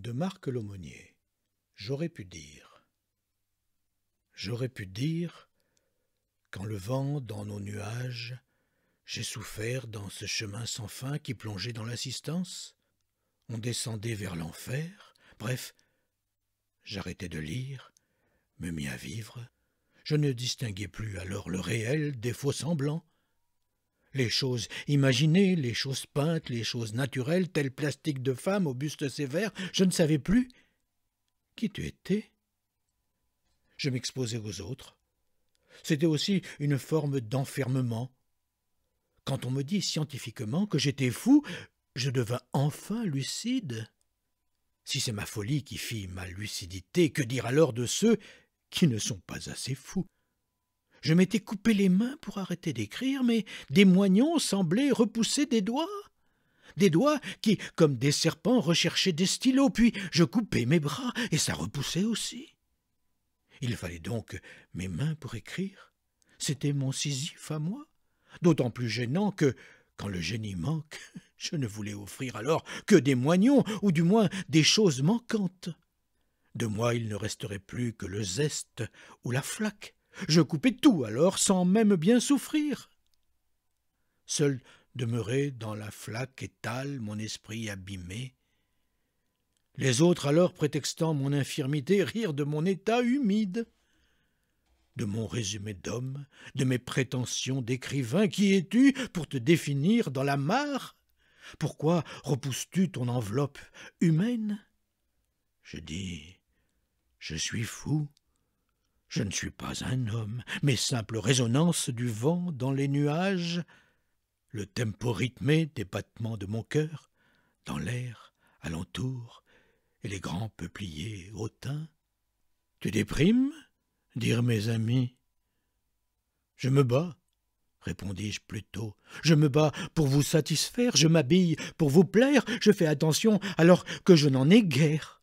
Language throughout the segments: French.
De Marc L'aumônier. J'aurais pu dire. J'aurais pu dire, qu'en levant dans nos nuages, j'ai souffert dans ce chemin sans fin qui plongeait dans l'assistance. On descendait vers l'enfer. Bref, j'arrêtai de lire, me mis à vivre. Je ne distinguais plus alors le réel des faux semblants. Les choses imaginées, les choses peintes, les choses naturelles, telles plastiques de femmes au buste sévère, je ne savais plus qui tu étais. Je m'exposais aux autres. C'était aussi une forme d'enfermement. Quand on me dit scientifiquement que j'étais fou, je devins enfin lucide. Si c'est ma folie qui fit ma lucidité, que dire alors de ceux qui ne sont pas assez fous? Je m'étais coupé les mains pour arrêter d'écrire, mais des moignons semblaient repousser des doigts qui, comme des serpents, recherchaient des stylos, puis je coupais mes bras, et ça repoussait aussi. Il fallait donc mes mains pour écrire. C'était mon Sisyphe à moi, d'autant plus gênant que, quand le génie manque, je ne voulais offrir alors que des moignons, ou du moins des choses manquantes. De moi il ne resterait plus que le zeste ou la flaque. Je coupais tout alors, sans même bien souffrir. Seul demeurait dans la flaque étale mon esprit abîmé. Les autres alors, prétextant mon infirmité, rirent de mon état humide. De mon résumé d'homme, de mes prétentions d'écrivain, qui es-tu pour te définir dans la mare? Pourquoi repousses-tu ton enveloppe humaine? Je dis, je suis fou. Je ne suis pas un homme, mais simple résonance du vent dans les nuages, le tempo rythmé des battements de mon cœur, dans l'air, alentour, et les grands peupliers hautains. Tu déprimes, dirent mes amis. Je me bats, répondis-je plutôt. Je me bats pour vous satisfaire, je m'habille pour vous plaire, je fais attention alors que je n'en ai guère.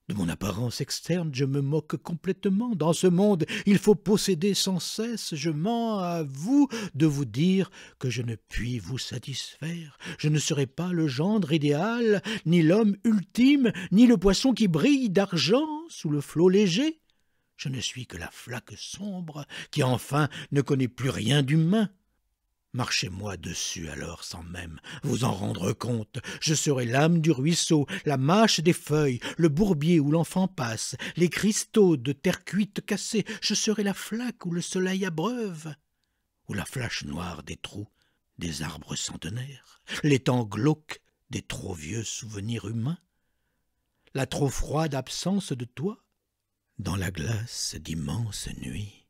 De mon apparence externe, je me moque complètement. Dans ce monde, il faut posséder sans cesse. Je mens à vous de vous dire que je ne puis vous satisfaire. Je ne serai pas le gendre idéal, ni l'homme ultime, ni le poisson qui brille d'argent sous le flot léger. Je ne suis que la flaque sombre qui enfin ne connaît plus rien d'humain. Marchez-moi dessus alors sans même vous en rendre compte. Je serai l'âme du ruisseau, la mâche des feuilles, le bourbier où l'enfant passe, les cristaux de terre cuite cassés. Je serai la flaque où le soleil abreuve, ou la flache noire des trous des arbres centenaires, l'étang glauque des trop vieux souvenirs humains, la trop froide absence de toi dans la glace d'immenses nuits.